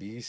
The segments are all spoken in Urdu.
20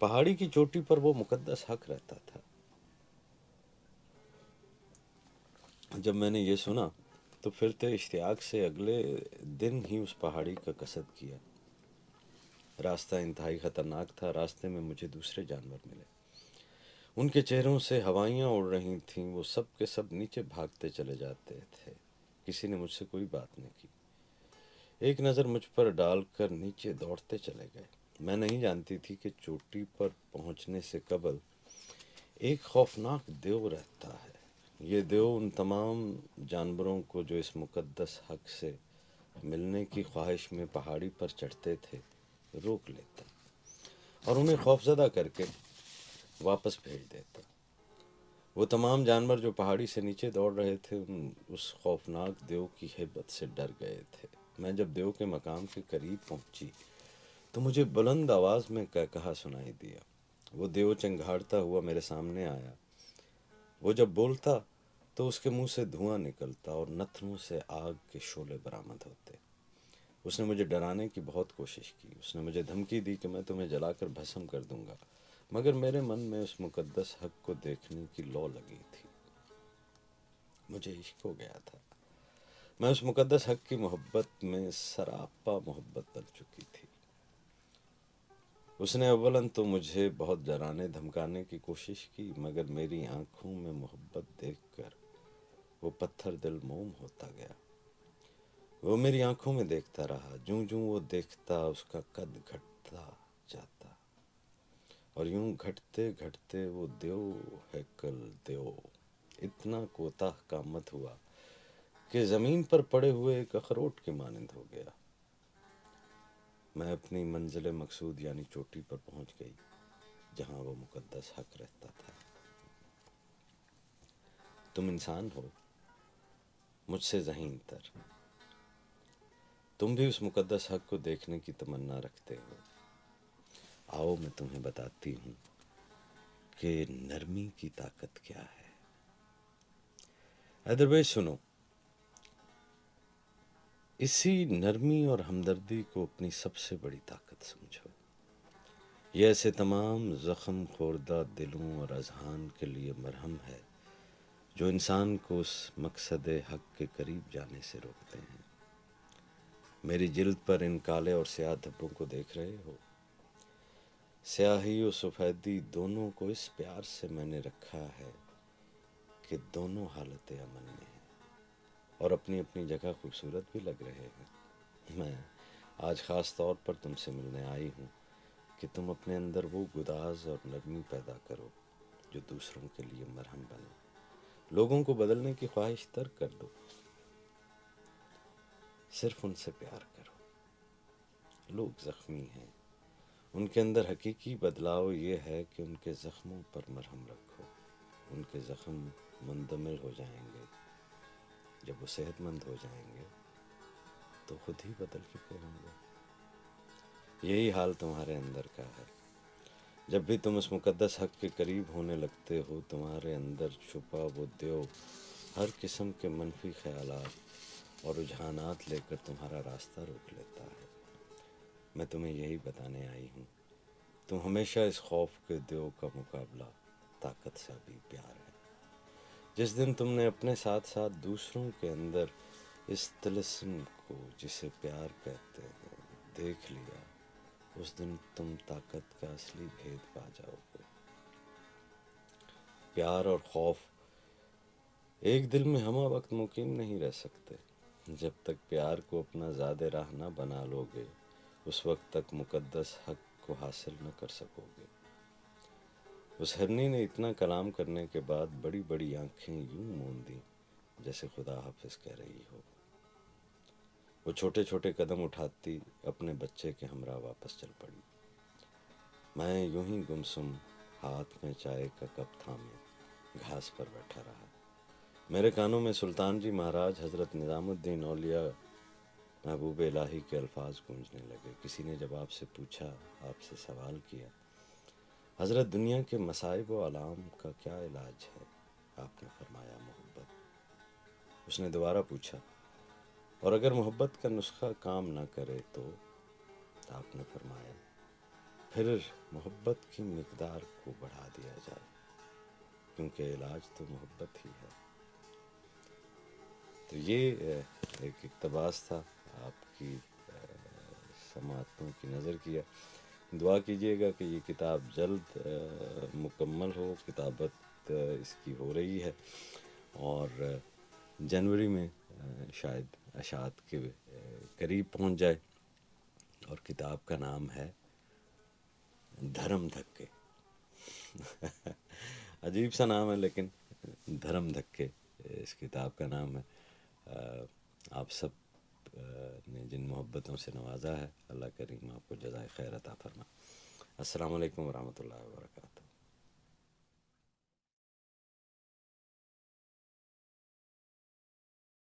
پہاڑی کی چوٹی پر وہ مقدس حق رہتا تھا۔ جب میں نے یہ سنا تو پھر تو اشتیاق سے اگلے دن ہی اس پہاڑی کا قصد کیا۔ راستہ انتہائی خطرناک تھا، راستے میں مجھے دوسرے جانور ملے، ان کے چہروں سے ہوائیاں اڑ رہی تھیں، وہ سب کے سب نیچے بھاگتے چلے جاتے تھے، کسی نے مجھ سے کوئی بات نہیں کی، ایک نظر مجھ پر ڈال کر نیچے دوڑتے چلے گئے۔ میں نہیں جانتی تھی کہ چوٹی پر پہنچنے سے قبل ایک خوفناک دیو رہتا ہے، یہ دیو ان تمام جانوروں کو جو اس مقدس حق سے ملنے کی خواہش میں پہاڑی پر چڑھتے تھے روک لیتا اور انہیں خوفزدہ کر کے واپس بھیج دیتا۔ وہ تمام جانور جو پہاڑی سے نیچے دوڑ رہے تھے اس خوفناک دیو کی ہیبت سے ڈر گئے تھے۔ میں جب دیو کے مقام کے قریب پہنچی تو مجھے بلند آواز میں کہا سنائی دیا۔ وہ دیو چنگھاڑتا ہوا میرے سامنے آیا۔ وہ جب بولتا تو اس کے منہ سے دھواں نکلتا اور نتنوں سے آگ کے شعلے برآمد ہوتے۔ اس نے مجھے ڈرانے کی بہت کوشش کی، اس نے مجھے دھمکی دی کہ میں تمہیں جلا کر بھسم کر دوں گا، مگر میرے من میں اس مقدس حق کو دیکھنے کی لو لگی تھی، مجھے عشق ہو گیا تھا، میں اس مقدس حق کی محبت میں سراپا محبت بن چکی تھی۔ اس نے اولاً تو مجھے بہت ڈرانے دھمکانے کی کوشش کی، مگر میری آنکھوں میں محبت دیکھ کر وہ پتھر دل موم ہوتا گیا۔ وہ میری آنکھوں میں دیکھتا رہا، جوں جوں وہ دیکھتا اس کا قد گھٹتا جاتا، اور یوں گھٹتے گھٹتے وہ دیو ہیکل دیو اتنا کوتاہ قامت ہوا کہ زمین پر پڑے ہوئے ایک اخروٹ کے مانند ہو گیا۔ میں اپنی منزل مقصود یعنی چوٹی پر پہنچ گئی جہاں وہ مقدس حق رہتا تھا۔ تم انسان ہو، مجھ سے ذہین تر، تم بھی اس مقدس حق کو دیکھنے کی تمنا رکھتے ہو۔ آؤ میں تمہیں بتاتی ہوں کہ نرمی کی طاقت کیا ہے۔ اے درویش سنو، اسی نرمی اور ہمدردی کو اپنی سب سے بڑی طاقت سمجھو۔ یہ ایسے تمام زخم خوردہ دلوں اور اذہان کے لیے مرہم ہے جو انسان کو اس مقصد حق کے قریب جانے سے روکتے ہیں۔ میری جلد پر ان کالے اور سیاہ دھبوں کو دیکھ رہے ہو؟ سیاہی و سفیدی دونوں کو اس پیار سے میں نے رکھا ہے کہ دونوں حالت امن میں ہیں اور اپنی اپنی جگہ خوبصورت بھی لگ رہے ہیں۔ میں آج خاص طور پر تم سے ملنے آئی ہوں کہ تم اپنے اندر وہ گداز اور نرمی پیدا کرو جو دوسروں کے لیے مرہم بنے، لوگوں کو بدلنے کی خواہش ترک کر دو، صرف ان سے پیار کرو۔ لوگ زخمی ہیں، ان کے اندر حقیقی بدلاؤ یہ ہے کہ ان کے زخموں پر مرہم رکھو، ان کے زخم مندمل ہو جائیں گے، جب وہ صحت مند ہو جائیں گے تو خود ہی بدل چکے ہوں گے۔ یہی حال تمہارے اندر کا ہے۔ جب بھی تم اس مقدس حق کے قریب ہونے لگتے ہو، تمہارے اندر چھپا وہ دیو ہر قسم کے منفی خیالات اور رجحانات لے کر تمہارا راستہ روک لیتا ہے۔ میں تمہیں یہی بتانے آئی ہوں، تم ہمیشہ اس خوف کے دیو کا مقابلہ طاقت سے بھی پیار ہے۔ جس دن تم نے اپنے ساتھ ساتھ دوسروں کے اندر اس طلسم کو جسے پیار کہتے ہیں دیکھ لیا، اس دن تم طاقت کا اصلی بھید پا جاؤ گے۔ پیار اور خوف ایک دل میں ہمہ وقت مقیم نہیں رہ سکتے۔ جب تک پیار کو اپنا زاد راہ نہ بنا لو گے، اس وقت تک مقدس حق کو حاصل نہ کر سکو گے۔ اس ہرنی نے اتنا کلام کرنے کے بعد بڑی بڑی آنکھیں یوں موند دیں جیسے خدا حافظ کہہ رہی ہو۔ وہ چھوٹے چھوٹے قدم اٹھاتی اپنے بچے کے ہمراہ واپس چل پڑی۔ میں یوں ہی گمسم ہاتھ میں چائے کا کپ تھامے گھاس پر بیٹھا رہا۔ میرے کانوں میں سلطان جی مہاراج حضرت نظام الدین اولیاء محبوب الہی کے الفاظ گونجنے لگے۔ کسی نے جب آپ سے پوچھا، آپ سے سوال کیا، حضرت دنیا کے مصائب و آلام کا کیا علاج ہے؟ آپ نے فرمایا محبت۔ اس نے دوبارہ پوچھا، اور اگر محبت کا نسخہ کام نہ کرے تو؟ آپ نے فرمایا پھر محبت کی مقدار کو بڑھا دیا جائے، کیونکہ علاج تو محبت ہی ہے۔ تو یہ ایک اقتباس تھا، آپ کی سماعتوں کی نظر کیا۔ دعا کیجیے گا کہ یہ کتاب جلد مکمل ہو، کتابت اس کی ہو رہی ہے، اور جنوری میں شاید اشاعت کے قریب پہنچ جائے، اور کتاب کا نام ہے دھرم دھکے۔ عجیب سا نام ہے، لیکن دھرم دھکے اس کتاب کا نام ہے۔ آپ سب نے جن محبتوں سے نوازا ہے، اللہ کریم آپ کو جزائے خیر عطا فرمائے۔ السلام علیکم ورحمۃ اللہ وبرکاتہ۔